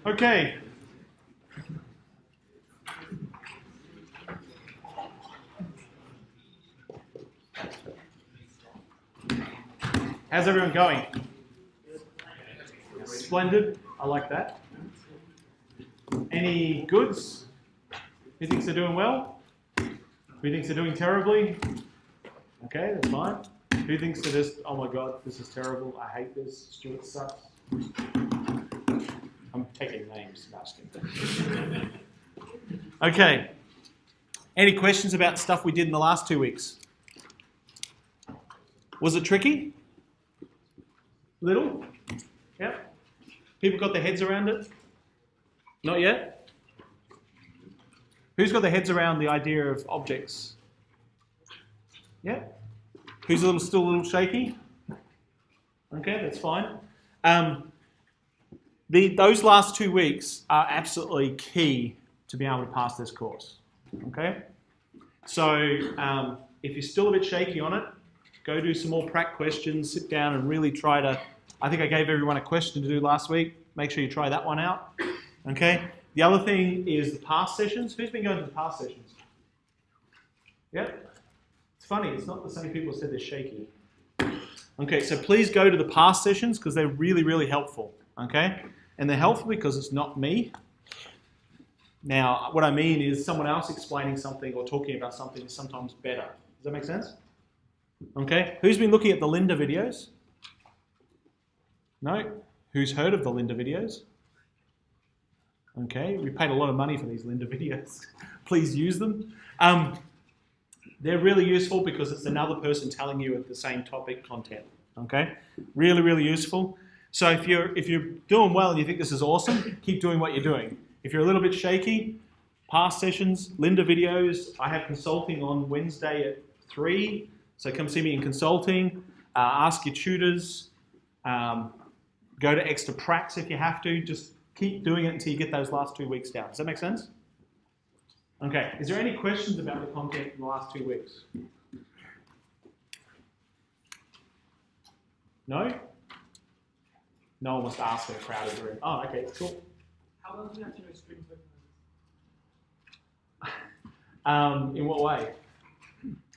Okay. How's everyone going? Splendid. I like that. Any goods? Who thinks they're doing well? Who thinks they're doing terribly? Okay, that's fine. Who thinks they're just, oh my god, this is terrible, I hate this, Stuart sucks? I'm taking names, asking. Okay. Any questions about stuff we did in the last 2 weeks? Was it tricky? Little? Yep. People got their heads around it? Not yet? Who's got their heads around the idea of objects? Yeah? Who's still a little shaky? Okay, that's fine. Those last 2 weeks are absolutely key to being able to pass this course. Okay? So if you're still a bit shaky on it, go do some more prac questions, sit down and really try to, I think I gave everyone a question to do last week. Make sure you try that one out. Okay? The other thing is the past sessions. Who's been going to the past sessions? Yeah? It's funny, it's not the same people who said they're shaky. Okay, so please go to the past sessions because they're really, really helpful. Okay? And they're helpful because it's not me. Now, what I mean is someone else explaining something or talking about something is sometimes better. Does that make sense? Okay, who's been looking at the Linda videos? No? Who's heard of the Linda videos? Okay, we paid a lot of money for these Linda videos. Please use them. They're really useful because it's another person telling you the same topic content. Okay, really, really useful. So if you're doing well and you think this is awesome, keep doing what you're doing. If you're a little bit shaky, past sessions, Linda videos. I have consulting on Wednesday at 3. So come see me in consulting, ask your tutors, go to extra pracs if you have to. Just keep doing it until you get those last 2 weeks down. Does that make sense? Okay, is there any questions about the content in the last 2 weeks? No? No one wants to ask in a crowded room. Oh, okay, cool. How long do you have to know string tokenizers? In what way?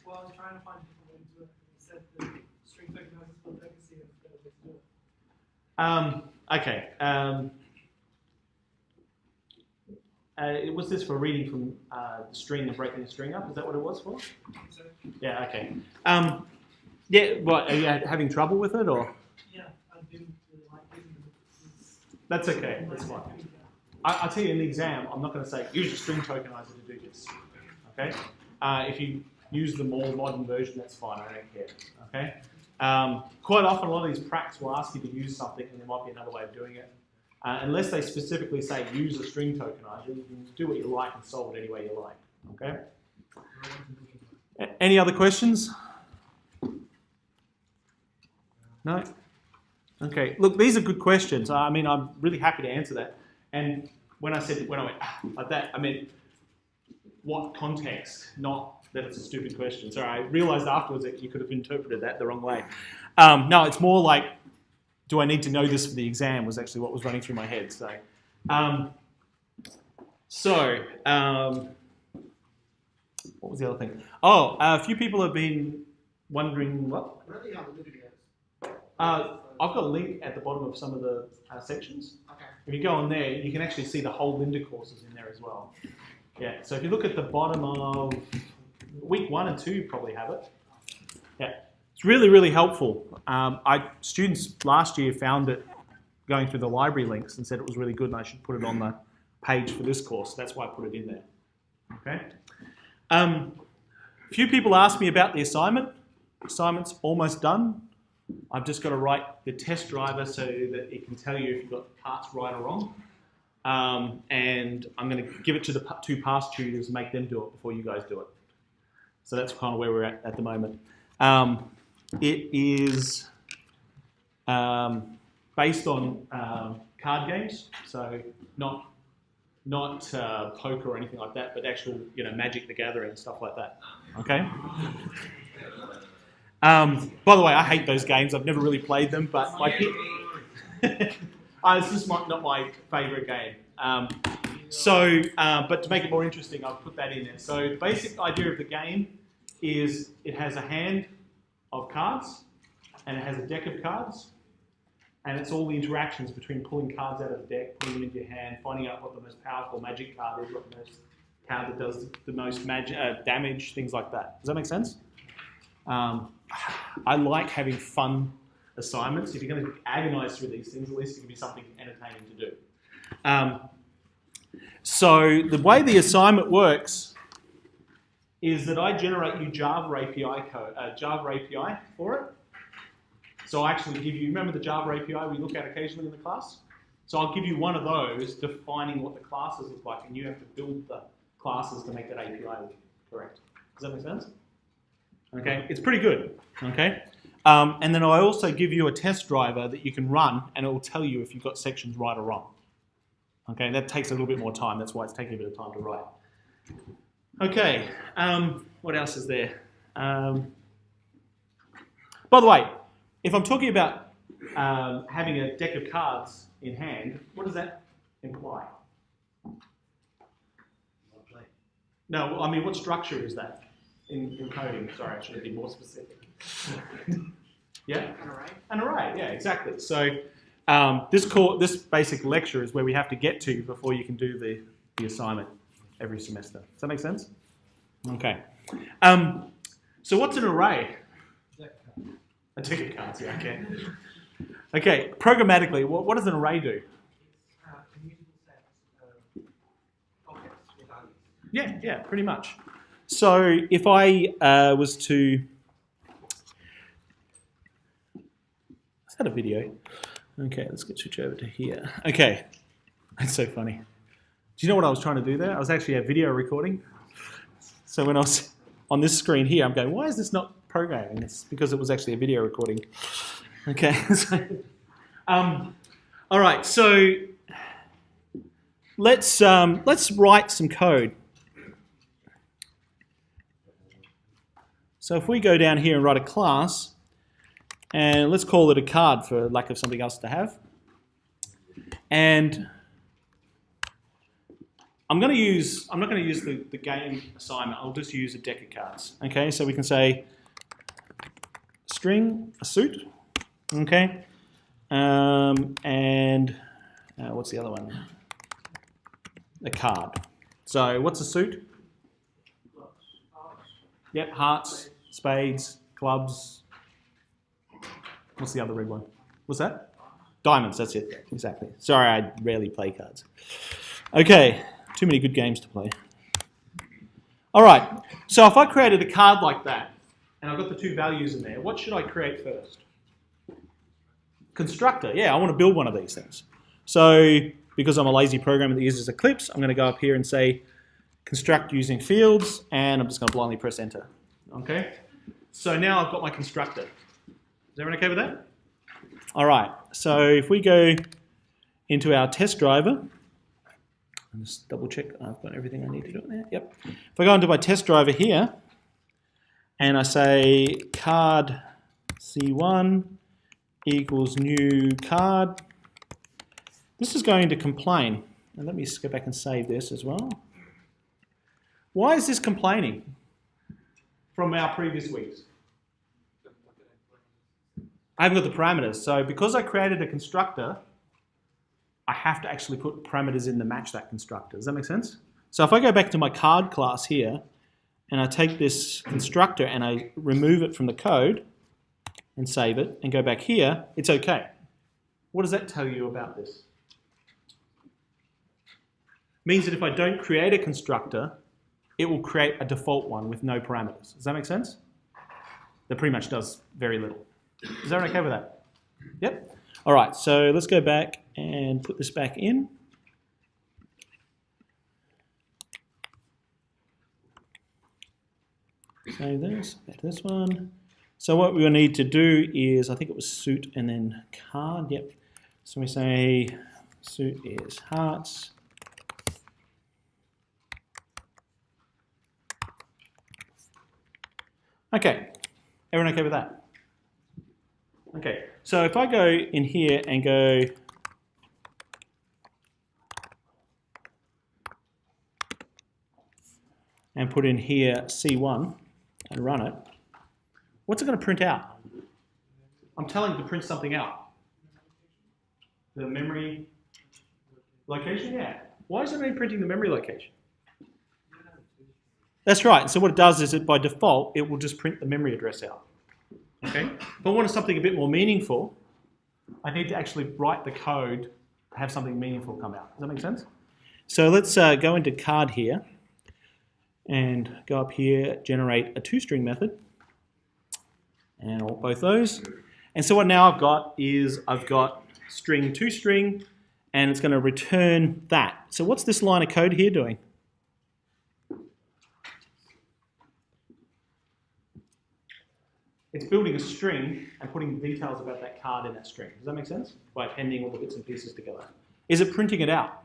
Well, I'm trying to find different ways to do it. You said the string tokenizers for legacy and better way to do it. Okay. Was this for reading from the string and breaking the string up? Is that what it was for? So, Yeah, okay. Yeah, what, are you having trouble with it or? yeah, I do really like using them. That's okay, that's fine. I'll tell you in the exam, I'm not going to say use a string tokenizer to do this. Okay? If you use the more modern version, that's fine, I don't care. Okay? Quite often a lot of these pracs will ask you to use something and there might be another way of doing it. Unless they specifically say use a string tokenizer, you can do what you like and solve it any way you like. Okay? Any other questions? No? Okay. Look, these are good questions. I mean, I'm really happy to answer that. And when I went like that, I meant what context, not that it's a stupid question. So I realized afterwards that you could have interpreted that the wrong way. No, it's more like, do I need to know this for the exam was actually what was running through my head. So, what was the other thing? Oh, a few people have been wondering what? Where are the other videos? I've got a link at the bottom of some of the sections. Okay. If you go on there, you can actually see the whole Linda courses in there as well. Yeah, so if you look at the bottom of week 1 and 2, you probably have it. Yeah, it's really, really helpful. Students last year found it going through the library links and said it was really good and I should put it on the page for this course. That's why I put it in there. Okay. A few people asked me about the assignment. Assignment's almost done. I've just got to write the test driver so that it can tell you if you've got parts right or wrong. And I'm going to give it to the 2 past tutors and make them do it before you guys do it. So that's kind of where we're at the moment. It is based on card games, so not poker or anything like that, but actual, Magic the Gathering, stuff like that. Okay. By the way, I hate those games. I've never really played them, but This is not my favourite game. But to make it more interesting, I've put that in there. So the basic idea of the game is it has a hand of cards, and it has a deck of cards, and it's all the interactions between pulling cards out of the deck, putting them into your hand, finding out what the most powerful magic card is, what the most card that does the most damage, things like that. Does that make sense? I like having fun assignments. If you're going to agonise through these things, at least it can be something entertaining to do. So the way the assignment works is that I generate you Java API code, Java API for it. So I actually give you, remember the Java API we look at occasionally in the class? So I'll give you one of those defining what the classes look like, and you have to build the classes to make that API correct. Does that make sense? Okay, it's pretty good. Okay, and then I also give you a test driver that you can run, and it will tell you if you've got sections right or wrong. Okay, that takes a little bit more time. That's why it's taking a bit of time to write. Okay, what else is there? By the way, if I'm talking about having a deck of cards in hand, what does that imply? No, I mean, what structure is that in coding? Sorry, I should be more specific. Yeah? An array? An array, yeah, exactly. So this basic lecture is where we have to get to before you can do the assignment every semester. Does that make sense? Okay. So what's an array? A deck of cards, yeah, okay. Okay, programmatically, what does an array do? Immutable sets of objects with values. Yeah, pretty much. So if I was to... Is that a video? Okay, let's switch over to here. Okay, that's so funny. Do you know what I was trying to do there? I was actually a video recording. So when I was on this screen here, I'm going, why is this not programming? It's because it was actually a video recording. Okay. All right. So let's write some code. So if we go down here and write a class, and let's call it a card for lack of something else to have, and I'm not going to use the game assignment. I'll just use a deck of cards. Okay, so we can say string a suit. Okay, and what's the other one? A card. So what's a suit? Yep, hearts, spades, clubs. What's the other red one? What's that? Diamonds. That's it. Exactly. Sorry, I rarely play cards. Okay. Too many good games to play. All right, so if I created a card like that, and I've got the two values in there, what should I create first? Constructor, yeah, I want to build one of these things. So, because I'm a lazy programmer that uses Eclipse, I'm going to go up here and say construct using fields, and I'm just going to blindly press enter. Okay, so now I've got my constructor. Is everyone okay with that? All right, so if we go into our test driver, I'll just double check I've got everything I need to do in there. Yep. If I go into my test driver here and I say card C1 equals new card, this is going to complain. And let me just go back and save this as well. Why is this complaining from our previous weeks? I haven't got the parameters. So because I created a constructor, I have to actually put parameters in to match that constructor. Does that make sense? So if I go back to my card class here, and I take this constructor and I remove it from the code and save it and go back here, it's okay. What does that tell you about this? It means that if I don't create a constructor, it will create a default one with no parameters. Does that make sense? That pretty much does very little. Is that okay with that? Yep. All right, so let's go back and put this back in. Save this, back to this one. So what we need to do is, I think it was suit and then card, yep. So we say suit is hearts. Okay, everyone okay with that? Okay, so if I go in here and go and put in here C1 and run it, what's it going to print out? I'm telling it to print something out. The memory location, yeah. Why is it only printing the memory location? That's right. So what it does is by default, it will just print the memory address out. Okay? If I wanted something a bit more meaningful, I need to actually write the code to have something meaningful come out. Does that make sense? So let's go into card here and go up here, generate a toString method. And I'll both those. And so what now I've got is I've got string toString, and it's going to return that. So what's this line of code here doing? It's building a string and putting details about that card in that string. Does that make sense? By appending all the bits and pieces together. Is it printing it out?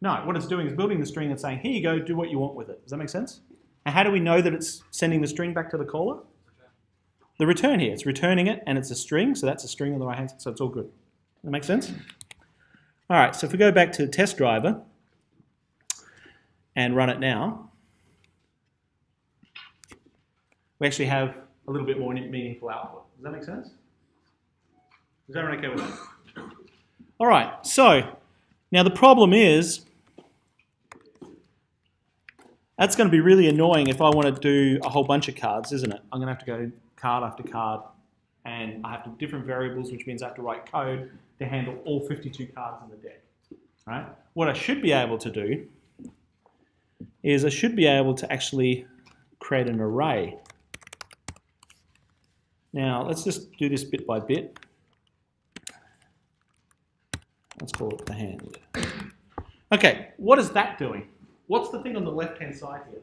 No, what it's doing is building the string and saying, here you go, do what you want with it. Does that make sense? And how do we know that it's sending the string back to the caller? The return here. It's returning it, and it's a string, so that's a string on the right hand side, so it's all good. Does that make sense? All right, so if we go back to the test driver and run it now, we actually have a little bit more meaningful output. Does that make sense? Is everyone okay with that? All right, so now the problem is that's going to be really annoying if I want to do a whole bunch of cards, isn't it? I'm going to have to go card after card, and I have to different variables, which means I have to write code to handle all 52 cards in the deck. Right? What I should be able to do is I should be able to actually create an array. Now, let's just do this bit by bit. Let's call it the hand. Okay, what is that doing? What's the thing on the left-hand side here?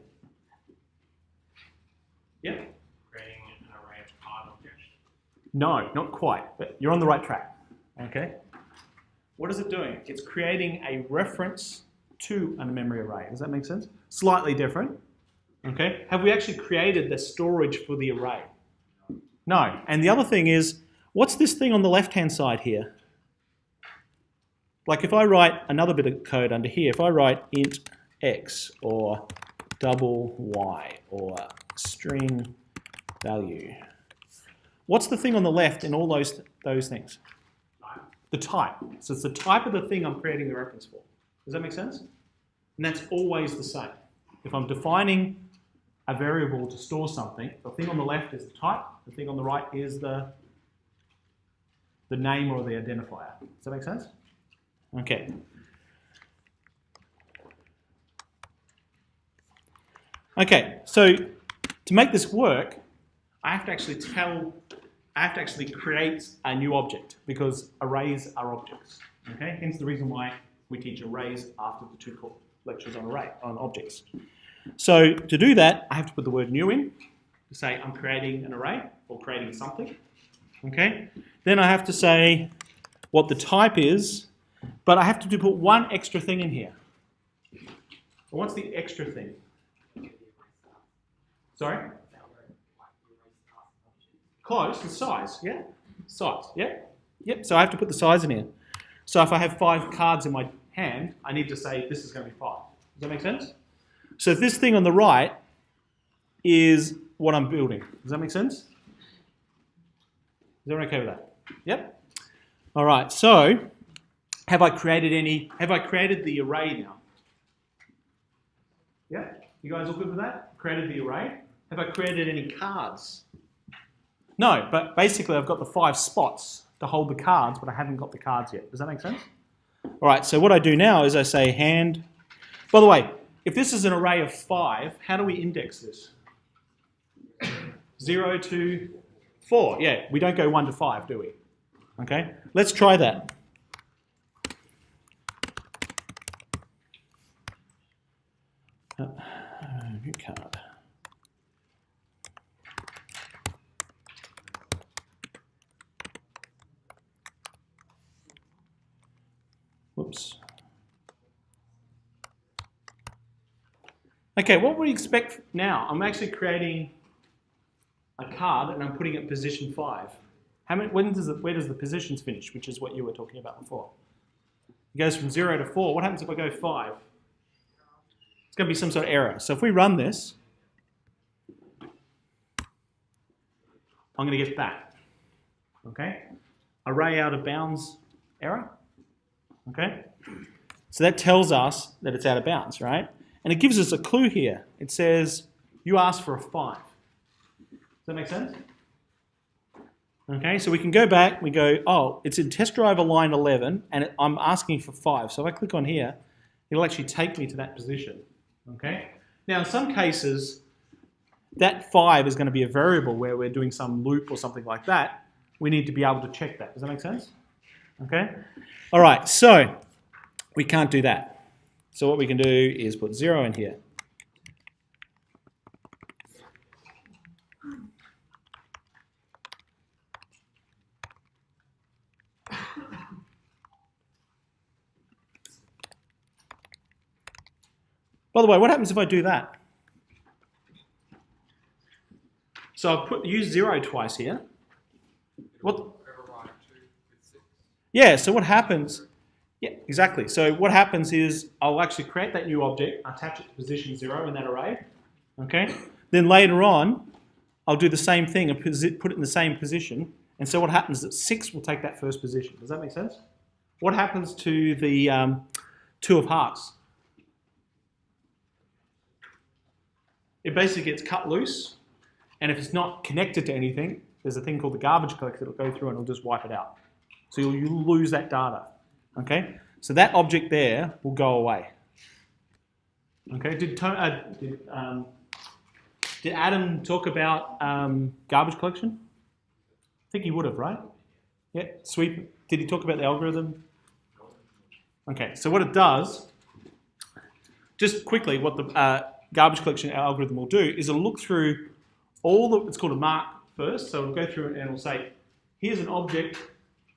Yeah? Creating an array of card objects. No, not quite, but you're on the right track. Okay? What is it doing? It's creating a reference to a memory array. Does that make sense? Slightly different. Okay? Have we actually created the storage for the array? No. And the other thing is, what's this thing on the left-hand side here? Like if I write another bit of code under here, if I write int x or double y or string value, what's the thing on the left in all those things? The type. So it's the type of the thing I'm creating the reference for. Does that make sense? And that's always the same. If I'm defining a variable to store something, the thing on the left is the type, the thing on the right is the name or the identifier. Does that make sense? Okay. Okay, so to make this work, I have to actually create a new object because arrays are objects. Okay, hence the reason why we teach arrays after the 2 lectures on objects. So to do that, I have to put the word new in to say I'm creating an array or creating something. Okay, then I have to say what the type is, but I have to put one extra thing in here. What's the extra thing? Sorry? Close, the size, yeah? Size, yeah? Yep, so I have to put the size in here. So if I have 5 cards in my hand, I need to say this is going to be 5. Does that make sense? So if this thing on the right is what I'm building. Does that make sense? Is everyone okay with that? Yep. All right, so have I created the array now? Yeah? You guys all good with that? Created the array? Have I created any cards? No, but basically I've got the 5 spots to hold the cards, but I haven't got the cards yet. Does that make sense? All right, so what I do now is I say hand. By the way, if this is an array of 5, how do we index this? 0 to 4. Yeah, we don't go 1 to 5, do we? Okay, let's try that. New card. Whoops. Okay, what would we expect now? I'm actually creating a card and I'm putting it position 5. Where does the positions finish, which is what you were talking about before? It goes from 0 to 4. What happens if I go 5? It's going to be some sort of error. So if we run this, I'm going to get that. Okay? Array out of bounds error. Okay? So that tells us that it's out of bounds, right? And it gives us a clue here. It says, you asked for a 5. Does that make sense? Okay, so we can go back, we go, oh, it's in test driver line 11, and I'm asking for 5. So if I click on here, it'll actually take me to that position. Okay? Now, in some cases, that 5 is going to be a variable where we're doing some loop or something like that. We need to be able to check that. Does that make sense? Okay? All right, so we can't do that. So what we can do is put 0 in here. By the way, what happens if I do that? So I've used 0 twice here. What? Yeah, so what happens? Yeah, exactly. So what happens is I'll actually create that new object, attach it to position 0 in that array. Okay? Then later on, I'll do the same thing and put it in the same position. And so what happens is that 6 will take that first position. Does that make sense? What happens to the 2 of hearts? It basically gets cut loose, and if it's not connected to anything, there's a thing called the garbage collector that'll go through and it'll just wipe it out. So you'll lose that data. Okay? So that object there will go away. Okay? Did Adam talk about garbage collection? I think he would have, right? Yeah, sweep. Did he talk about the algorithm? Okay, so what it does, just quickly, what the garbage collection algorithm will do is it'll look through all the, it's called a mark first, so it'll go through and it'll say, here's an object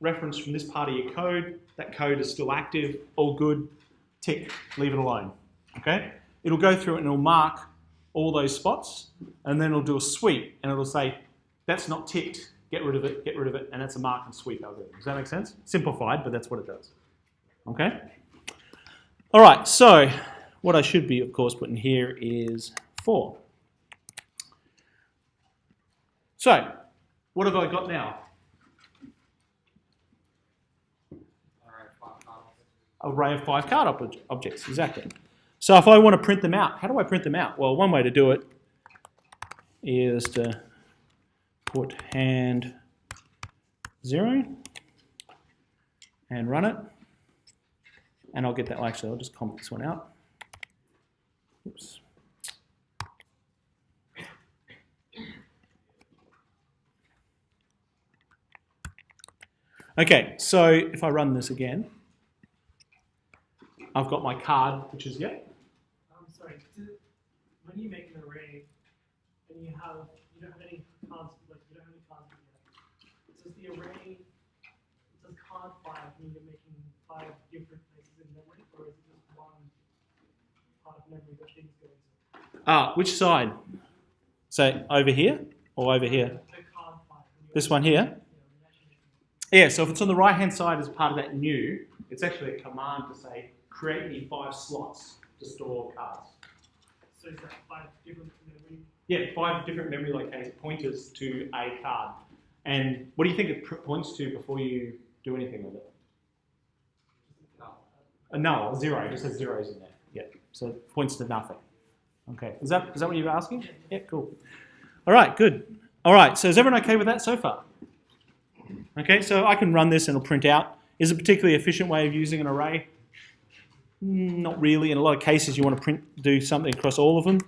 reference from this part of your code, that code is still active, all good, tick, leave it alone, okay? It'll go through and it'll mark all those spots, and then it'll do a sweep, and it'll say, that's not ticked, get rid of it, and that's a mark and sweep algorithm. Does that make sense? Simplified, but that's what it does, okay? All right, so what I should be, of course, putting here is 4. So, what have I got now? Array of 5 card objects, exactly. So if I want to print them out, how do I print them out? Well, one way to do it is to put hand 0 and run it. And I'll get that, actually, I'll just comment this one out. Oops. Okay, so if I run this again, I've got my card, which is, yeah? Sorry, when you make an array and you don't have any cards, like you don't have any cards yet, does the array, does card 5 mean you're making 5 different places in memory, or is it just one part of memory that things go into? Which side? So over here or over here? The card 5. This one here? Yeah, so if it's on the right-hand side as part of that new, it's actually a command to say, create me 5 slots to store cards. So is that 5 different memory? Yeah, 5 different memory locations, pointers to a card. And what do you think it points to before you do anything with it? No, 0. It just has zeros in there. Yeah, so it points to nothing. Okay, is that what you were asking? Yeah, cool. All right, good. All right, so is everyone okay with that so far? Okay, so I can run this and it'll print out. Is it a particularly efficient way of using an array? Not really. In a lot of cases, you want to do something across all of them.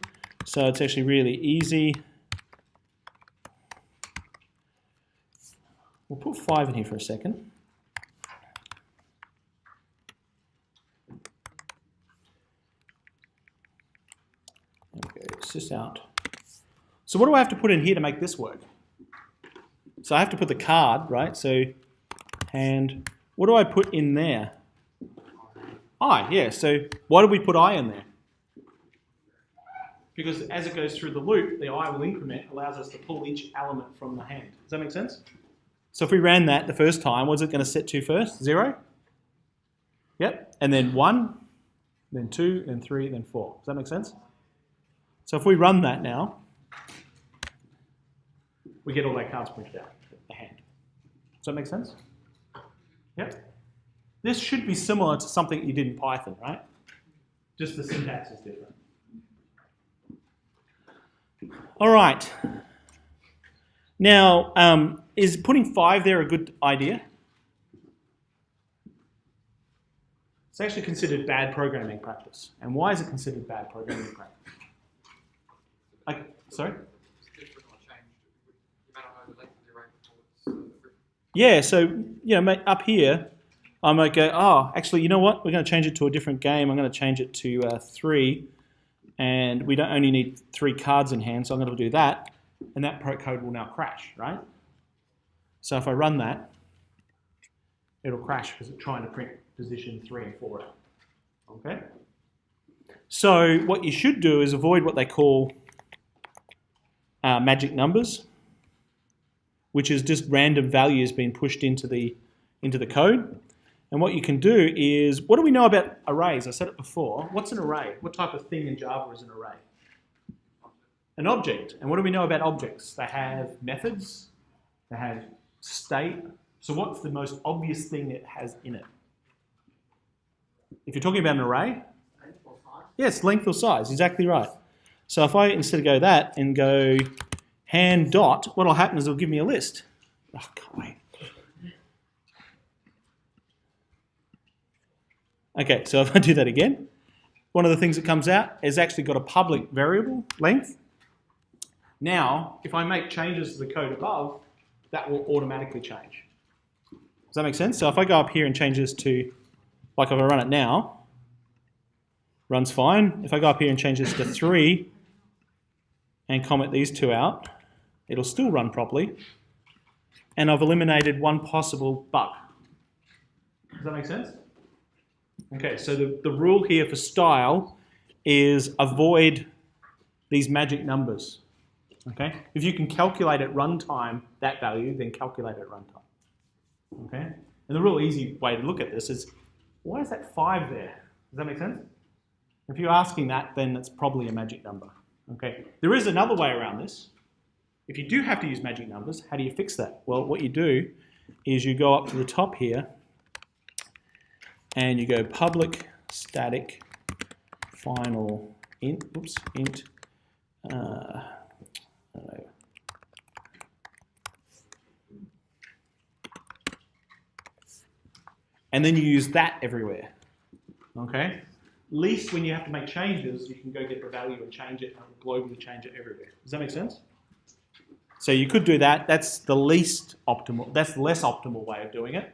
So it's actually really easy. We'll put 5 in here for a second. There we go, sys out. So what do I have to put in here to make this work? So I have to put the card, right? So, and what do I put in there? I, yeah. So why did we put I in there? Because as it goes through the loop, the I will increment allows us to pull each element from the hand. Does that make sense? So if we ran that the first time, what's it going to set to first? 0? Yep. And then 1, then 2, then 3, then 4. Does that make sense? So if we run that now, we get all our cards printed out, the hand. Does that make sense? Yep. This should be similar to something you did in Python, right? Just the syntax is different. All right. Now, is putting 5 there a good idea? It's actually considered bad programming practice. And why is it considered bad programming practice? Sorry? Yeah, so, you know, up here, I might go, oh, actually, you know what? We're going to change it to a different game. I'm going to change it to 3. And we don't only need 3 cards in hand, so I'm going to do that. And that code will now crash, right? So if I run that, it'll crash because it's trying to print position 3 and 4 out. Okay? So what you should do is avoid what they call magic numbers, which is just random values being pushed into the code. And what you can do is, what do we know about arrays? I said it before. What's an array? What type of thing in Java is an array? An object. And what do we know about objects? They have methods, they have state. So what's the most obvious thing it has in it? If you're talking about an array, yes, length or size, exactly right. So if I instead go that and go hand dot, what will happen is it'll give me a list. Oh, can't wait. Okay, so if I do that again, one of the things that comes out is actually got a public variable length. Now, if I make changes to the code above, that will automatically change. Does that make sense? So if I go up here and change this to, like if I run it now, runs fine. If I go up here and change this to 3 and comment these 2 out, it'll still run properly. And I've eliminated one possible bug. Does that make sense? Okay, so the rule here for style is avoid these magic numbers. Okay, if you can calculate at runtime that value, then calculate at runtime. Okay, and the real easy way to look at this is, why is that 5 there? Does that make sense? If you're asking that, then it's probably a magic number. Okay, there is another way around this. If you do have to use magic numbers, how do you fix that? Well, what you do is you go up to the top here and you go public static final int, int, I don't know. And then you use that everywhere, okay? At least when you have to make changes, you can go get the value and change it and globally change it everywhere. Does that make sense? So you could do that. That's the least optimal, that's the less optimal way of doing it,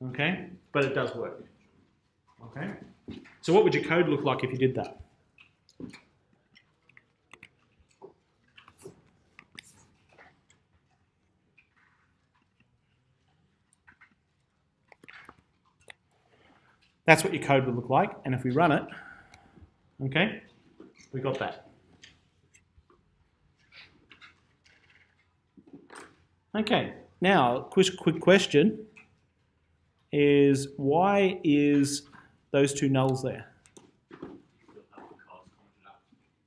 okay? But it does work, okay? So what would your code look like if you did that? That's what your code would look like, and if we run it, okay, we got that. Okay, now quick question is, why is those 2 nulls there?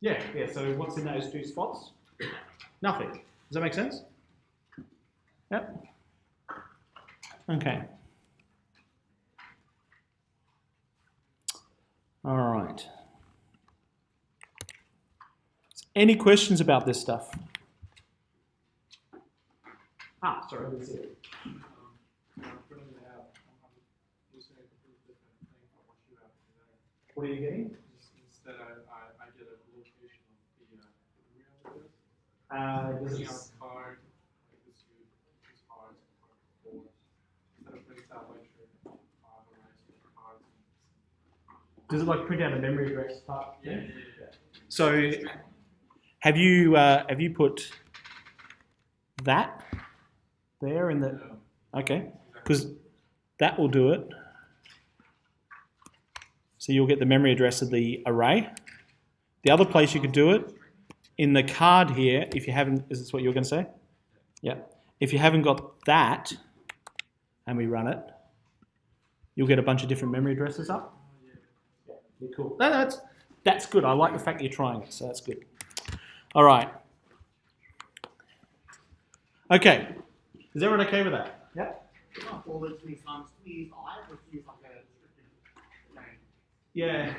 Yeah, so what's in those 2 spots? Nothing. Does that make sense? Yep. Okay. All right. Any questions about this stuff? Sorry, I didn't see it. What are you getting? Instead, I get a location of the email address. Does it, Card, like this card, card 4. Instead of printing out like cards. does it like print out a memory address part? Yeah. So have you put that there in the? No. Okay, because that will do it. So you'll get the memory address of the array. The other place you could do it, in the card here, if you haven't, is this what you were going to say? Yeah. If you haven't got that, and we run it, you'll get a bunch of different memory addresses up. Yeah, cool. No, that's good. I like the fact that you're trying it, so that's good. All right. Okay. Is everyone okay with that? Yeah. For loops many times, do we use I or do we use like a descriptive name? Yeah.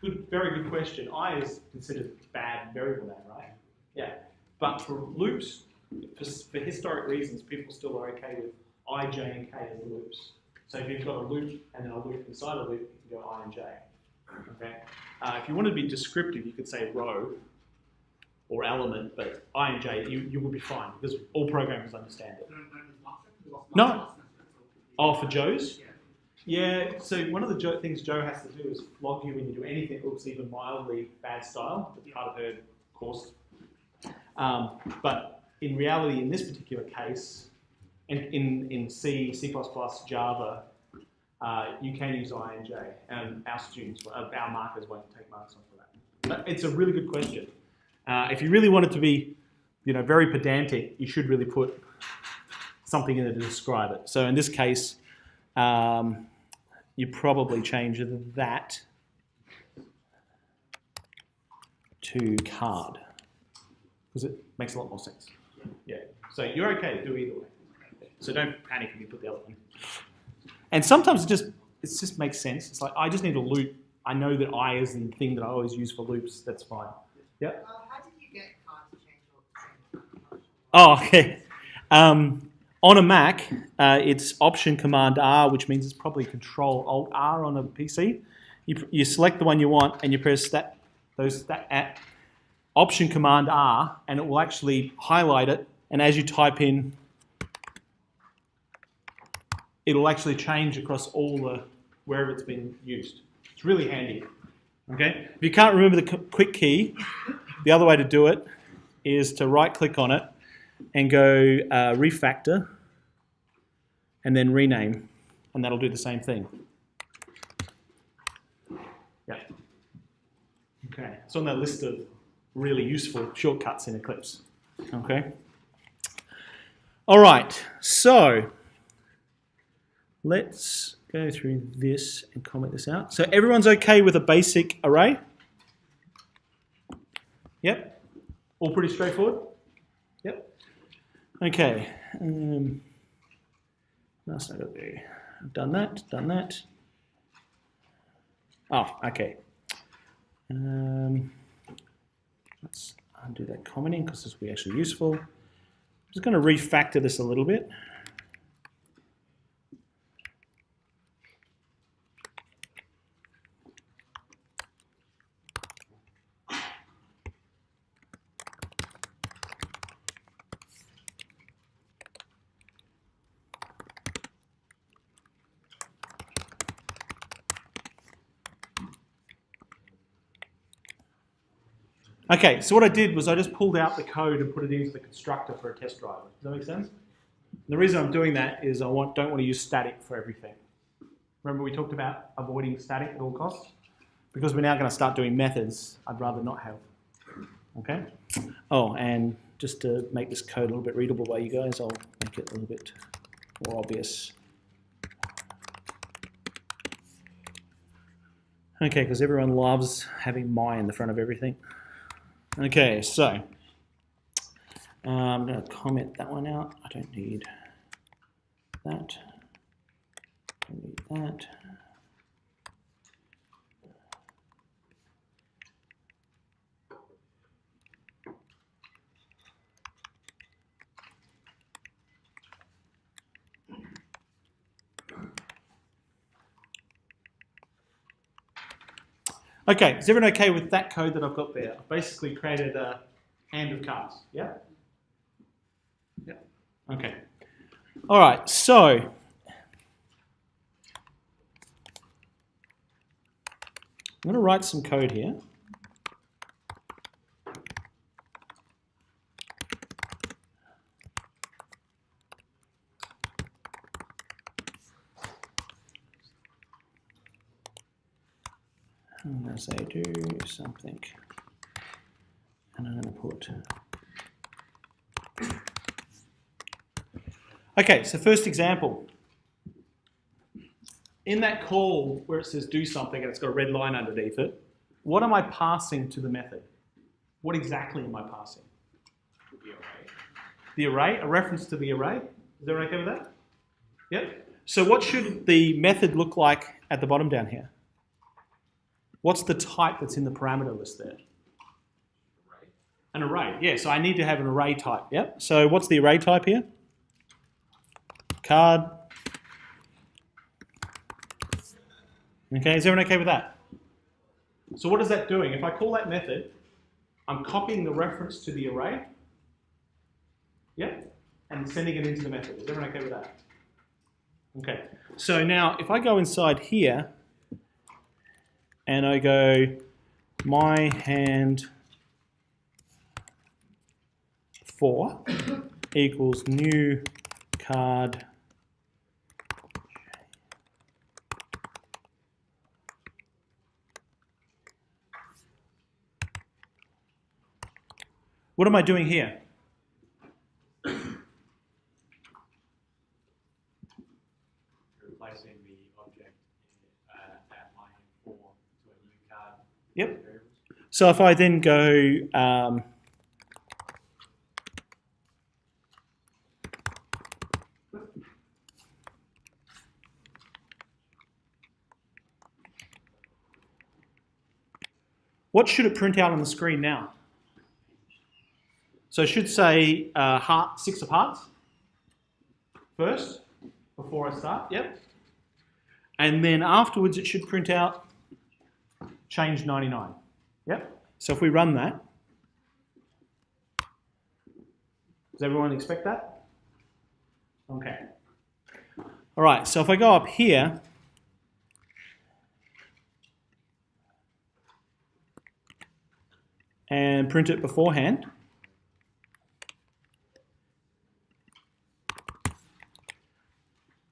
Good. Very good question. I is considered bad variable name, right? Yeah. But for loops, for historic reasons, people still are okay with I, J, and K as the loops. So if you've got a loop and then a loop inside a loop, you can go I and J. Okay. If you want to be descriptive, you could say row or element, but I and J, you will be fine because all programmers understand it. No. Oh, for Joe's? Yeah, so one of the things Joe has to do is flog you when you do anything that looks even mildly bad style. It's part of her course. But in reality, in this particular case, in C, C++, Java, you can use I and J, and our students, our markers won't take marks off of that. But it's a really good question. If you really want it to be, very pedantic, you should really put something in it to describe it. So in this case, you probably change that to card because it makes a lot more sense. Yeah. So you're okay to do either way. So don't panic if you put the other one. And sometimes it just makes sense. It's like I just need a loop. I know that I is the thing that I always use for loops. That's fine. Yeah. How did you get card to change your Oh, okay. On a Mac, it's Option Command R, which means it's probably Control Alt R on a PC. You select the one you want and you press Option Command R, and it will actually highlight it. And as you type in, it'll actually change across all wherever it's been used. It's really handy. Okay. If you can't remember the quick key, the other way to do it is to right-click on it and go refactor, and then rename, and that'll do the same thing. Yeah. Okay. It's on that list of really useful shortcuts in Eclipse. Okay. All right. So let's go through this and comment this out. So everyone's okay with a basic array? Yep. All pretty straightforward? Yep. Okay. That's not okay. I've done that. Oh, okay. Let's undo that commenting because this will be actually useful. I'm just going to refactor this a little bit. Okay, so what I did was I just pulled out the code and put it into the constructor for a test driver. Does that make sense? And the reason I'm doing that is I don't want to use static for everything. Remember we talked about avoiding static at all costs? Because we're now going to start doing methods, I'd rather not have. Okay? Oh, and just to make this code a little bit readable by you guys, I'll make it a little bit more obvious. Okay, because everyone loves having my in the front of everything. Okay, so I'm going to comment that one out. I don't need that. Don't need that. Okay, is everyone okay with that code that I've got there? I've basically created a hand of cards, yeah? Yeah, okay. All right, so I'm going to write some code here. I'm going to say do something, and I'm going to put. Okay, so first example in that call where it says do something and it's got a red line underneath it, what am I passing to the method? What exactly am I passing? The array. The array, a reference to the array. Is everyone okay with that? Yep. So what should the method look like at the bottom down here? What's the type that's in the parameter list there? Array. An array, yeah, so I need to have an array type, yep. So what's the array type here? Card. Okay, is everyone okay with that? So what is that doing? If I call that method, I'm copying the reference to the array, yep, and sending it into the method. Is everyone okay with that? Okay, so now if I go inside here and I go my hand 4 equals new card what am I doing here? Replacing the object at my hand 4 to a new card. Yep. Variables. So if I then go what should it print out on the screen now? So it should say heart, 6 of hearts first, before I start, yep. And then afterwards it should print out change 99, yep. So if we run that, does everyone expect that? Okay. All right, so if I go up here, and print it beforehand,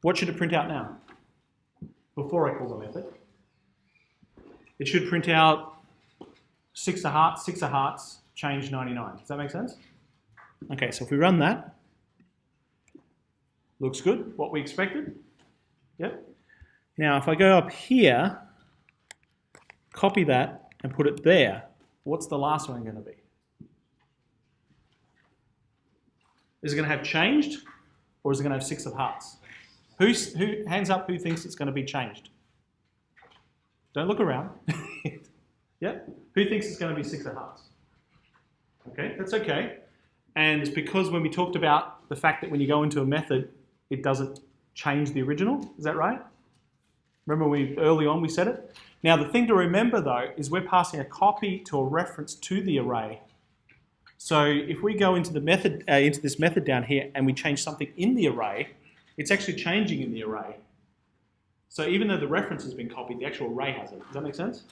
what should it print out now? Before I call the method. It should print out 6 of hearts, change 99. Does that make sense? Okay, so if we run that, looks good, what we expected. Yep. Now if I go up here, copy that and put it there, what's the last one going to be? Is it going to have changed, or is it going to have 6 of hearts? Who hands up who thinks it's going to be changed? Don't look around. Yep. Who thinks it's going to be 6 of hearts? Okay, that's okay. And it's because when we talked about the fact that when you go into a method, it doesn't change the original. Is that right? Remember early on we said it? Now the thing to remember though is we're passing a copy to a reference to the array. So if we go into the method, into this method down here and we change something in the array, it's actually changing in the array. So even though the reference has been copied, the actual array hasn't. Does that make sense?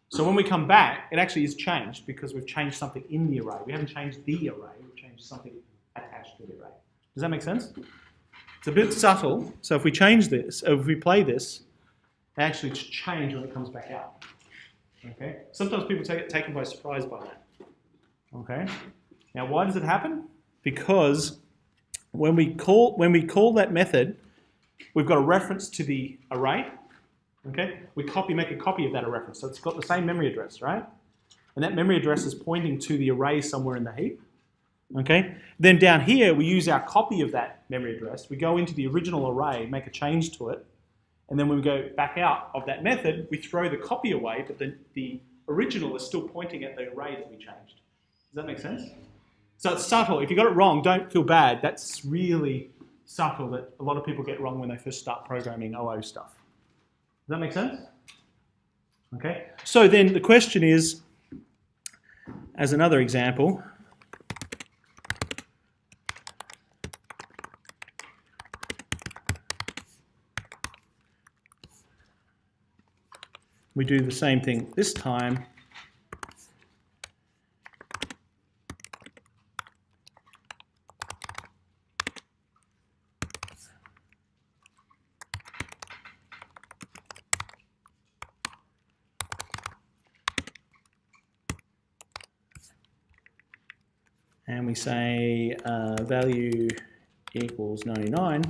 So when we come back, it actually is changed because we've changed something in the array. We haven't changed the array, we've changed something attached to the array. Does that make sense? It's a bit subtle. So if we change this, if we play this, it actually change when it comes back out. Okay? Sometimes people get taken by surprise by that. Okay? Now why does it happen? Because when we call that method, we've got a reference to the array. Okay? We make a copy of that reference. So it's got the same memory address, right? And that memory address is pointing to the array somewhere in the heap. Okay? Then down here, we use our copy of that memory address. We go into the original array, make a change to it. And then when we go back out of that method, we throw the copy away, but the original is still pointing at the array that we changed. Does that make sense? So it's subtle. If you got it wrong, don't feel bad. That's really subtle that a lot of people get wrong when they first start programming OO stuff. Does that make sense? Okay. So then the question is, as another example, we do the same thing this time. And we say value equals 99.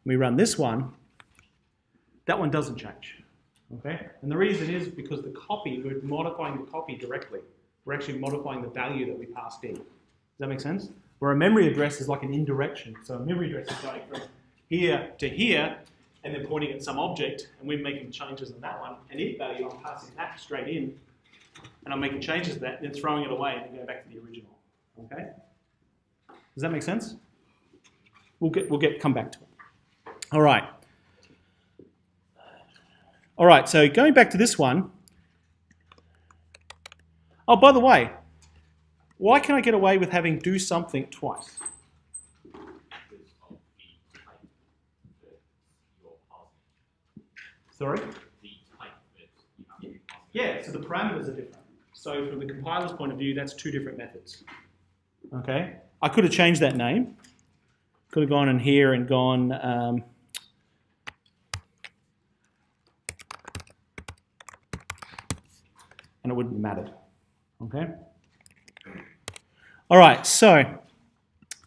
We run this one. That one doesn't change. Okay? And the reason is because the copy, we're modifying the copy directly. We're actually modifying the value that we passed in. Does that make sense? Where a memory address is like an indirection. So a memory address is going from here to here, and then pointing at some object, and we're making changes in that one. And int value, I'm passing that straight in, and I'm making changes to that, and then throwing it away, and then going back to the original. Okay? Does that make sense? We'll come back to it. All right. All right, so going back to this one. Oh, by the way, why can I get away with having do something twice? Sorry? Yeah, so the parameters are different. So from the compiler's point of view, that's two different methods. Okay? I could have changed that name. Could have gone in here and gone... and it wouldn't have mattered. Okay? All right, so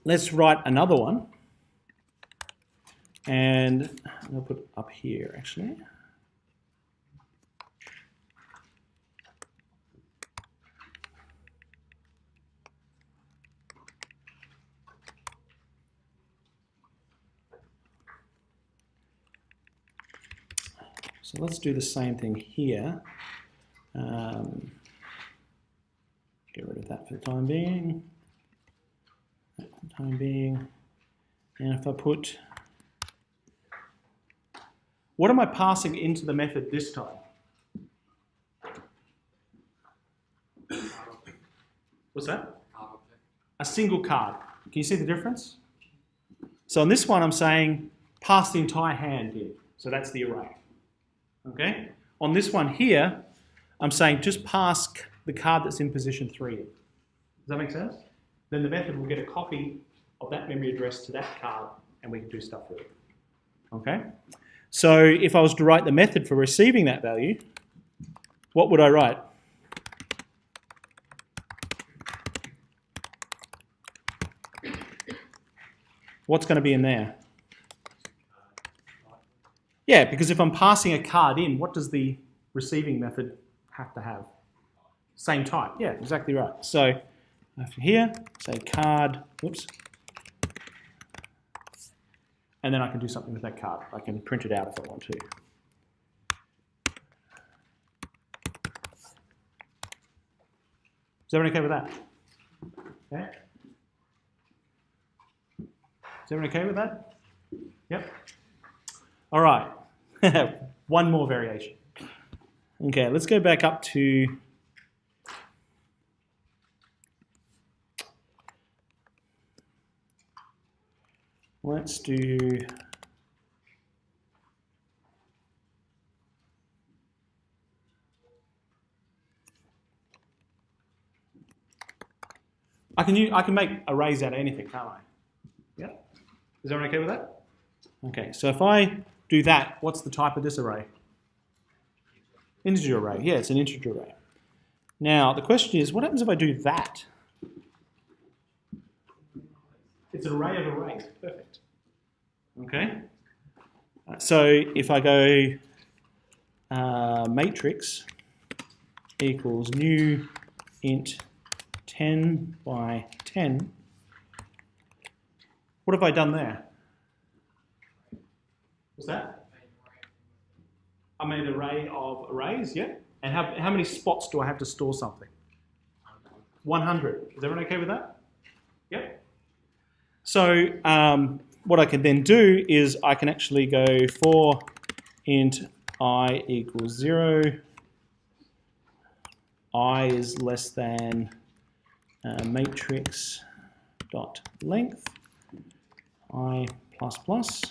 let's write another one. And I'll put it up here, actually. So let's do the same thing here. Get rid of that for the time being. And if I put, what am I passing into the method this time? What's that? A single card. Can you see the difference? So on this one, I'm saying pass the entire hand in. So that's the array. Okay? On this one here, I'm saying just pass the card that's in position 3 in. Does that make sense? Then the method will get a copy of that memory address to that card, and we can do stuff with it. Okay? So if I was to write the method for receiving that value, what would I write? What's going to be in there? Yeah, because if I'm passing a card in, what does the receiving method have to have? Same type. Yeah, exactly right. So here, say card, whoops. And then I can do something with that card. I can print it out if I want to. Is everyone okay with that? Okay. Is everyone okay with that? Yep. All right. One more variation. Okay, let's go back up to let's do I can make arrays out of anything, can't I? Yeah. Is everyone okay with that? Okay, so if I do that, what's the type of this array? Integer array. Yeah, it's an integer array. Now, the question is, what happens if I do that? It's an array of arrays. Perfect. Okay. So if I go matrix equals new int 10 by 10, what have I done there? What's that? I made an array of arrays, yeah? And how many spots do I have to store something? 100. Is everyone okay with that? Yep. So what I can then do is I can actually go for int I equals 0. I is less than matrix dot length I plus plus.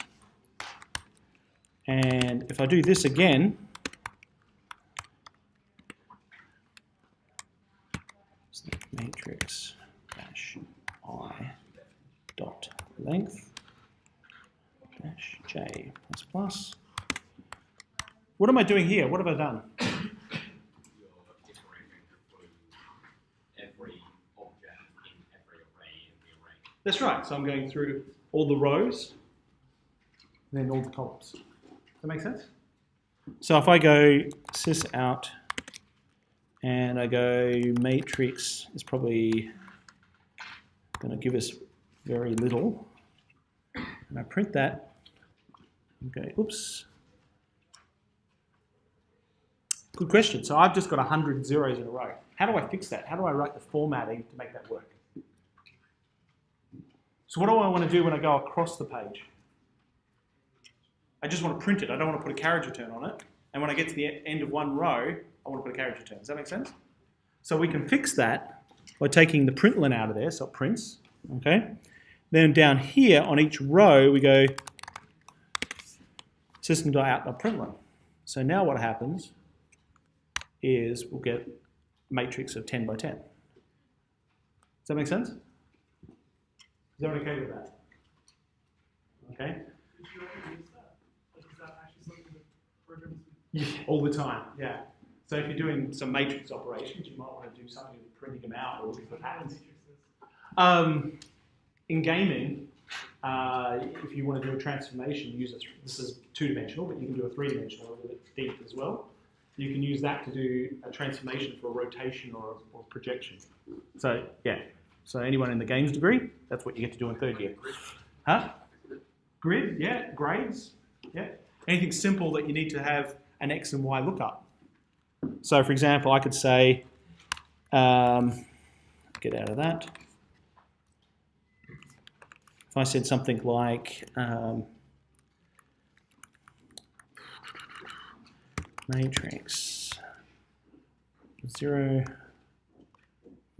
And if I do this again, matrix dash I dot length dash j plus plus. What am I doing here? What have I done? You're iterating through every object in every array in the array. That's right. So I'm going through all the rows and then all the columns. Does that make sense? So if I go sys out and I go matrix, it's probably going to give us very little. And I print that. Okay, oops. Good question. So I've just got 100 zeros in a row. How do I fix that? How do I write the formatting to make that work? So what do I want to do when I go across the page? I just want to print it. I don't want to put a carriage return on it. And when I get to the end of one row, I want to put a carriage return. Does that make sense? So we can fix that by taking the println out of there, so it prints. Okay. Then down here on each row, we go system.out.println. So now what happens is we'll get a matrix of 10 by 10. Does that make sense? Is everyone okay with that? Okay. Would you ever use that? Like, is that actually something that programs would Yeah, all the time, yeah. So if you're doing some matrix operations, you might want to do something with printing them out or looking for patterns. In gaming, if you want to do a transformation, use it. This is two-dimensional, but you can do a three-dimensional a little bit deep as well. You can use that to do a transformation for a rotation or a projection. So yeah. So anyone in the games degree, that's what you get to do in third year. Huh? Grid, yeah. Grades, yeah. Anything simple that you need to have an X and Y lookup. So for example, I could say, get out of that. If I said something like matrix 0,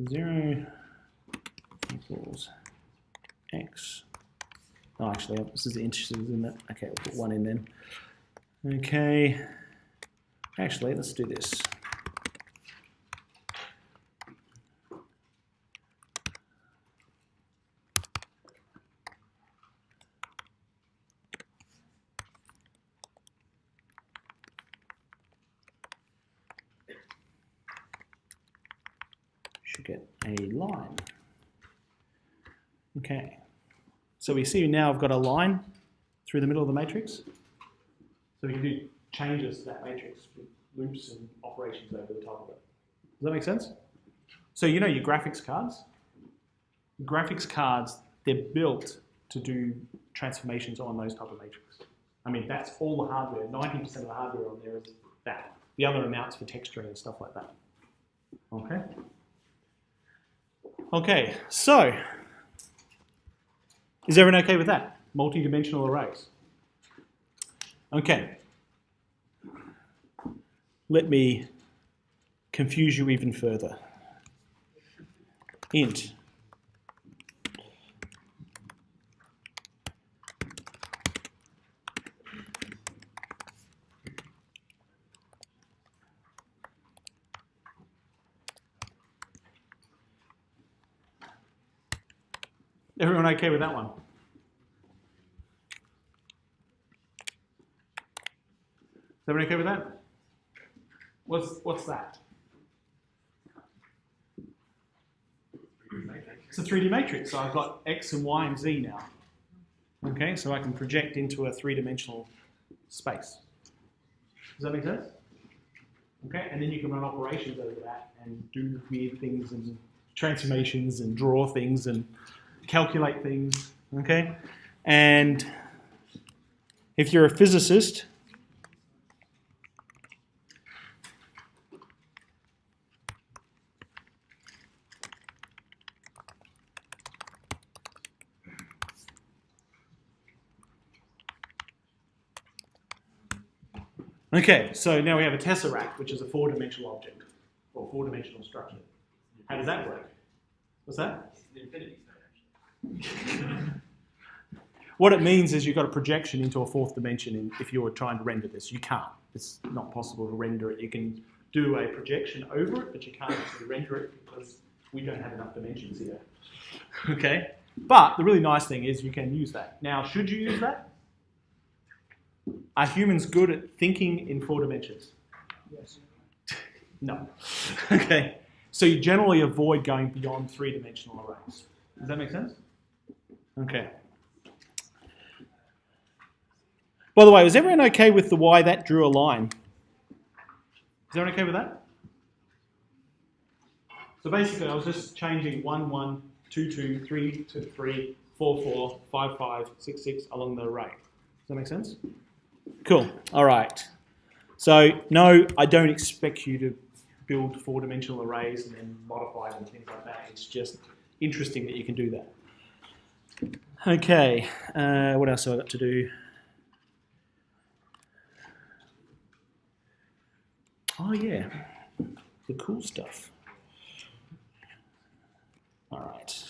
0 equals X. Oh, actually, this is interested in that. Okay, we'll put 1 in then. Okay. Actually, let's do this. Should get a line. Okay. So we see now I've got a line through the middle of the matrix. So we can do changes to that matrix with loops and operations over the top of it. Does that make sense? So you know your graphics cards? Graphics cards, they're built to do transformations on those type of matrices. I mean, that's all the hardware. 90% of the hardware on there is that. The other amounts for texturing and stuff like that. Okay? Okay, so is everyone okay with that? Multi-dimensional arrays. Okay. Let me confuse you even further. Int. Everyone okay with that one? Is everyone okay with that? What's that? It's a 3D matrix, so I've got X and Y and Z now. Okay, so I can project into a three-dimensional space. Does that make sense? Okay, and then you can run operations over that and do weird things and transformations and draw things and calculate things, okay? And if you're a physicist, okay, so now we have a tesseract, which is a four-dimensional object, or four-dimensional structure. How does that work? What's that? It's an infinity stone, actually. What it means is you've got a projection into a fourth dimension if you're trying to render this. You can't. It's not possible to render it. You can do a projection over it, but you can't actually render it because we don't have enough dimensions here. Okay? But the really nice thing is you can use that. Now, should you use that? Are humans good at thinking in four dimensions? Yes. No. Okay. So you generally avoid going beyond three-dimensional arrays. Does that make sense? Okay. By the way, was everyone okay with the why that drew a line? Is everyone okay with that? So basically, I was just changing 1, 1, 2, 2, 3, 2, 3, 4, 4, 5, 5, 6, 6 along the array. Does that make sense? Cool. All right. So no, I don't expect you to build 4-dimensional arrays and then modify them and things like that. It's just interesting that you can do that. Okay. What else have I got to do? Oh yeah, the cool stuff. All right.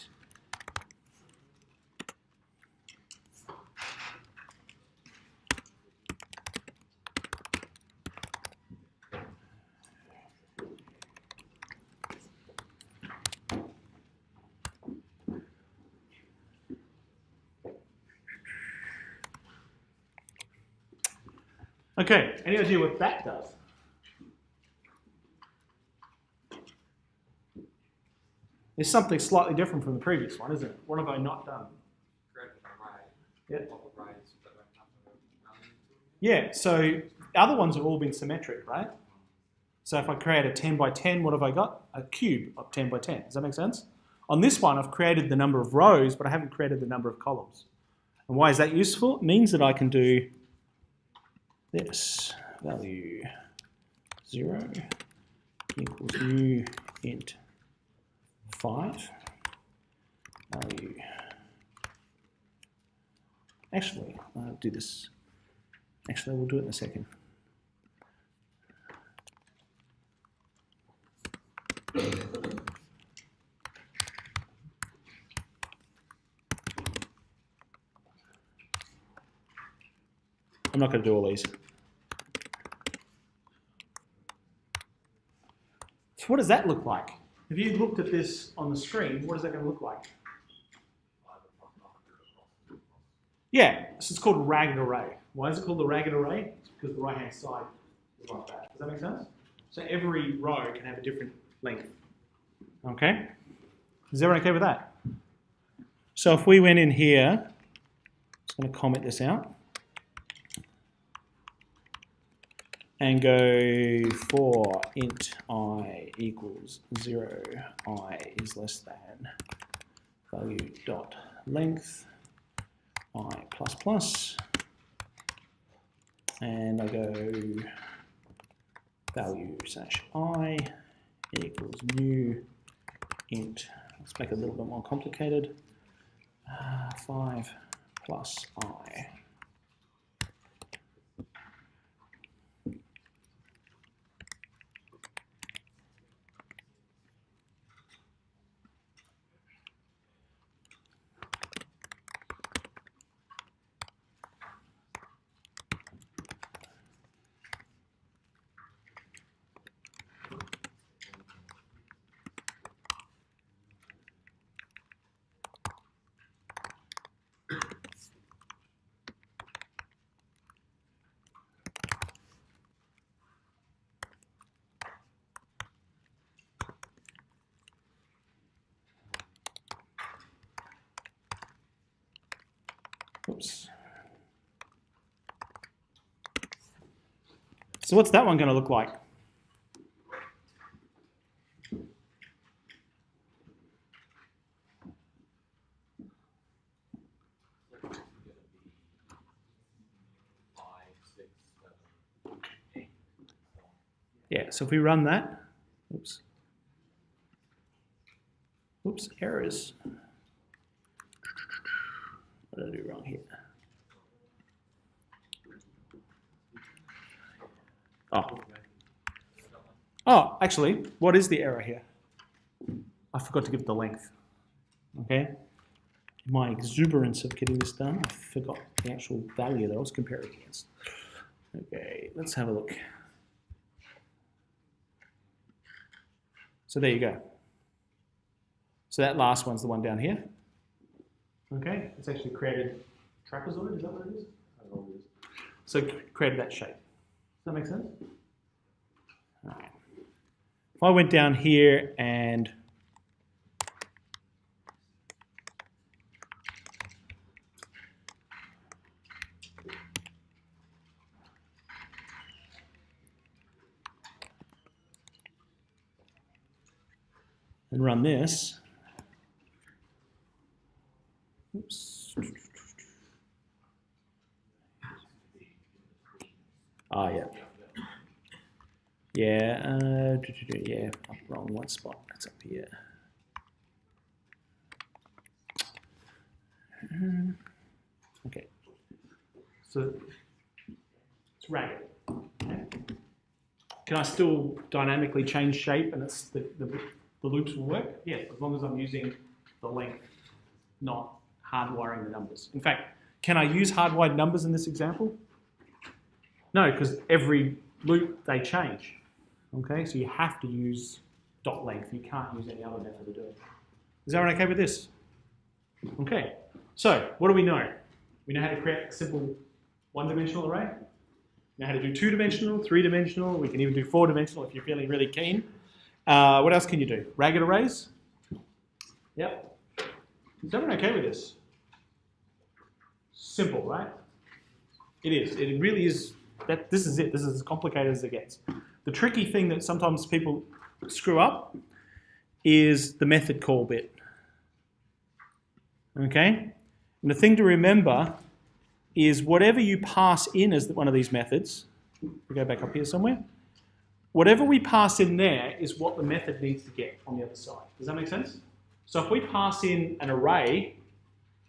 Okay, any idea what that does? It's something slightly different from the previous one, isn't it? What have I not done? Create an array. Yeah. Of arrays that don't have a value. Yeah, so the other ones have all been symmetric, right? So if I create a 10 by 10, what have I got? A cube of 10 by 10. Does that make sense? On this one, I've created the number of rows, but I haven't created the number of columns. And why is that useful? It means that I can do this. Value 0 equals new int 5. Value. Actually, I'll do this. Actually, we'll do it in a second. I'm not going to do all these. So what does that look like? If you looked at this on the screen, what is that going to look like? Yeah, so it's called a ragged array. Why is it called the ragged array? It's because the right-hand side is like that. Does that make sense? So every row can have a different length. Okay? Is everyone okay with that? So if we went in here, I'm just going to comment this out. And go for int I equals 0, I is less than value dot length I plus plus, and I go value slash I equals new int, let's make it a little bit more complicated, 5 plus I. Oops. So what's that one going to look like? Yeah, so if we run that, oops, errors. What did I do wrong here? Oh, actually, what is the error here? I forgot to give it the length. Okay? My exuberance of getting this done, I forgot the actual value that I was comparing against. Okay, let's have a look. So there you go. So that last one's the one down here. Okay, it's actually created trapezoid, is that what it is? I don't know what it is. So created that shape. Does that make sense? All right. If I went down here and and run this. Oops. Oh, yeah. Yeah, yeah, up wrong one spot. That's up here. Okay. So it's ragged. Okay. Can I still dynamically change shape and it's the loops will work? Yes, as long as I'm using the length, not hardwiring the numbers. In fact, can I use hardwired numbers in this example? No, because every loop they change. Okay, so you have to use dot length. You can't use any other method to do it. Is everyone okay with this? Okay, so what do we know? We know how to create a simple one-dimensional array. We know how to do two-dimensional, three-dimensional. We can even do four-dimensional if you're feeling really keen. What else can you do? Ragged arrays? Yep. Is everyone okay with this? Simple, right? It is. It really is. This is it. This is as complicated as it gets. The tricky thing that sometimes people screw up is the method call bit. Okay? And the thing to remember is whatever you pass in as one of these methods, we go back up here somewhere, whatever we pass in there is what the method needs to get on the other side. Does that make sense? So if we pass in an array,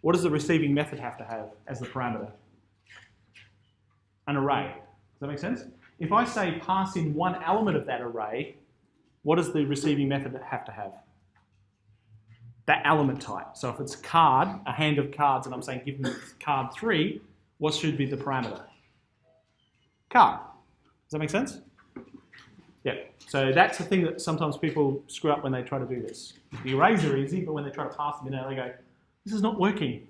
what does the receiving method have to have as the parameter? An array. Does that make sense? If I say pass in one element of that array, what does the receiving method have to have? That element type. So if it's card, a hand of cards, and I'm saying give me card 3, what should be the parameter? Card. Does that make sense? Yeah. So that's the thing that sometimes people screw up when they try to do this. The arrays are easy, but when they try to pass them in, they go, this is not working.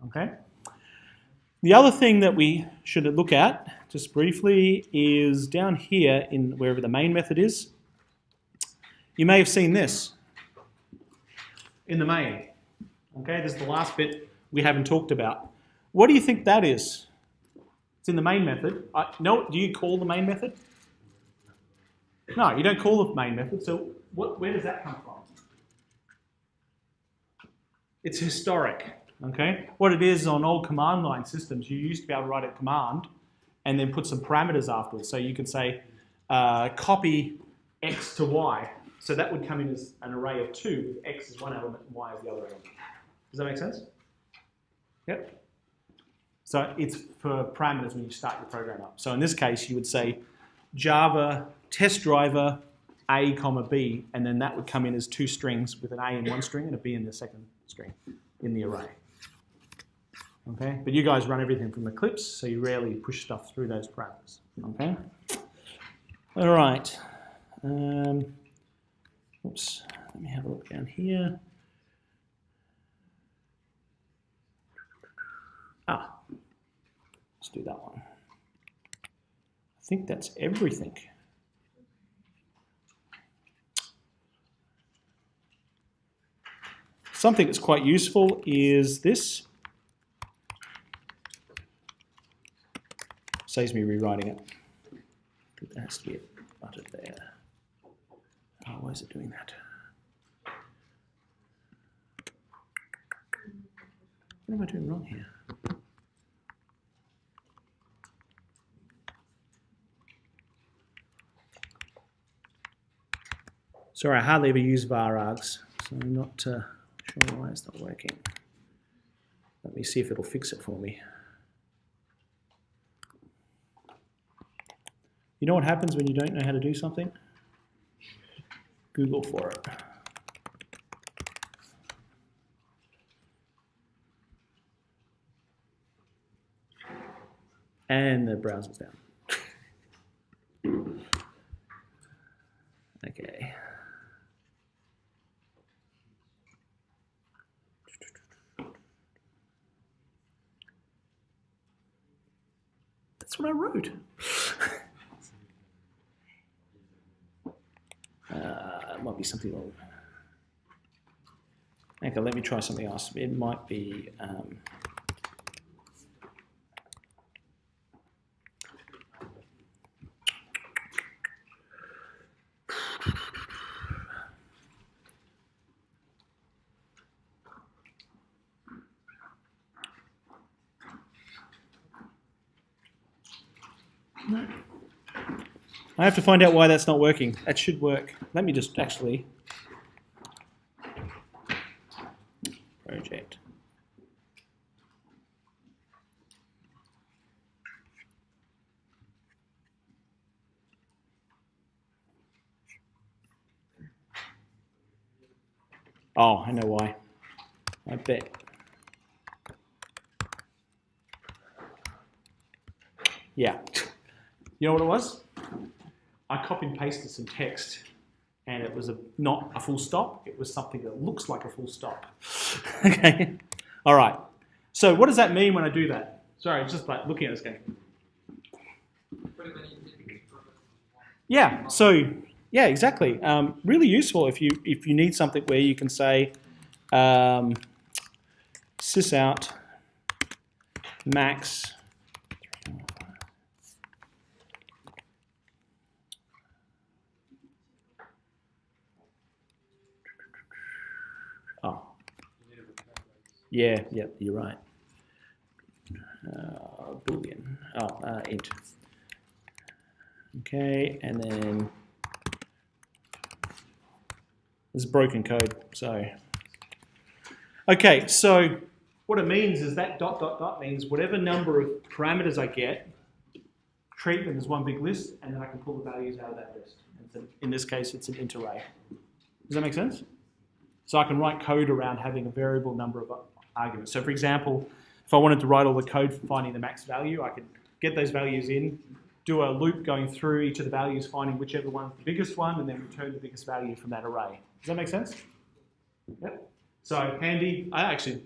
Okay? The other thing that we should look at, just briefly, is down here in wherever the main method is. You may have seen this in the main. Okay, this is the last bit we haven't talked about. What do you think that is? It's in the main method. No, do you call the main method? No, you don't call the main method. So where does that come from? It's historic. Okay, what it is on old command line systems, you used to be able to write a command and then put some parameters afterwards. So you could say copy x to y. So that would come in as an array of 2 with x as one element and y as the other element. Does that make sense? Yep. So it's for parameters when you start your program up. So in this case, you would say Java test driver A, comma B, and then that would come in as 2 strings with an A in one string and a B in the second string in the array. Okay, but you guys run everything from Eclipse, so you rarely push stuff through those parameters. Okay. All right. Oops. Let me have a look down here. Let's do that one. I think that's everything. Something that's quite useful is this. Saves me rewriting it. I think there has to be a button there. Oh, why is it doing that? What am I doing wrong here? Sorry, I hardly ever use var args, so I'm not sure why it's not working. Let me see if it'll fix it for me. You know what happens when you don't know how to do something? Google for it. And the browser's down. Okay. That's what I wrote. It might be something wrong. Okay, let me try something else. It might be. I have to find out why that's not working. That should work. Let me just actually... Project. Oh, I know why. I bet. Yeah. You know what it was? I copied and pasted some text and it was not a full stop. It was something that looks like a full stop. Okay. All right. So what does that mean when I do that? Sorry, it's just like looking at this game. Yeah. So yeah, exactly. Really useful if you need something where you can say sysout max. Oh, yeah, you're right. Boolean. Oh, int. Okay, and then this is broken code. So, okay, so what it means is that ... means whatever number of parameters I get, treat them as one big list, and then I can pull the values out of that list. And so in this case, it's an int array. Does that make sense? So I can write code around having a variable number of arguments. So for example, if I wanted to write all the code for finding the max value, I could get those values in, do a loop going through each of the values, finding whichever one's the biggest one, and then return the biggest value from that array. Does that make sense? Yep. So handy. I actually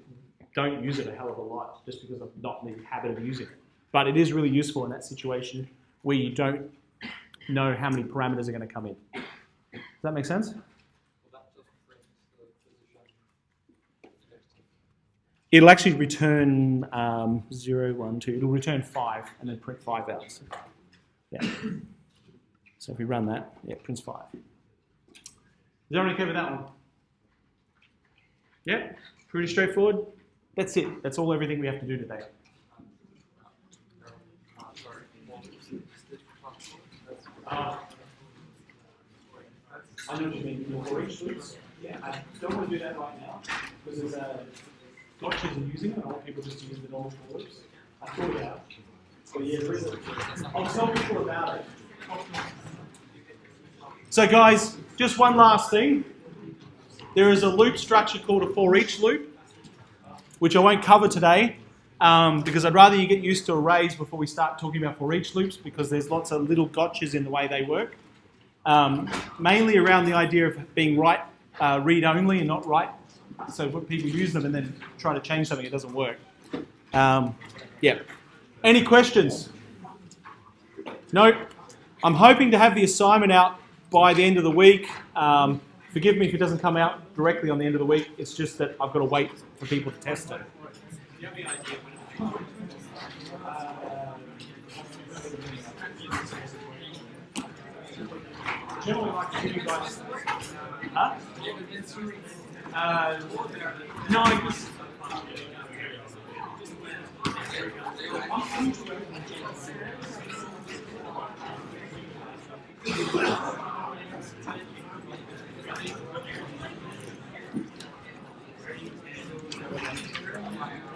don't use it a hell of a lot just because I'm not in the habit of using it. But it is really useful in that situation where you don't know how many parameters are going to come in. Does that make sense? It'll actually return 0, 1, 2. It'll return 5 and then print 5 out. So, yeah. So if we run that, yeah, it prints 5. Is everyone okay with that one? Yeah, pretty straightforward. That's it. That's everything we have to do today. I know what you mean. For each loops. Yeah, I don't want to do that right now because there's gotchas in using it. I want people just to use the normal for loops. I thought it out. So yeah, there is a... I'll tell people about it. So guys, just one last thing. There is a loop structure called a for each loop, which I won't cover today because I'd rather you get used to arrays before we start talking about for each loops because there's lots of little gotchas in the way they work. Mainly around the idea of being read only and not write. So when people use them and then try to change something, it doesn't work. Yeah. Any questions? No. I'm hoping to have the assignment out by the end of the week. Forgive me if it doesn't come out directly on the end of the week. It's just that I've got to wait for people to test it. Generally, like to give you guys. Huh? No, because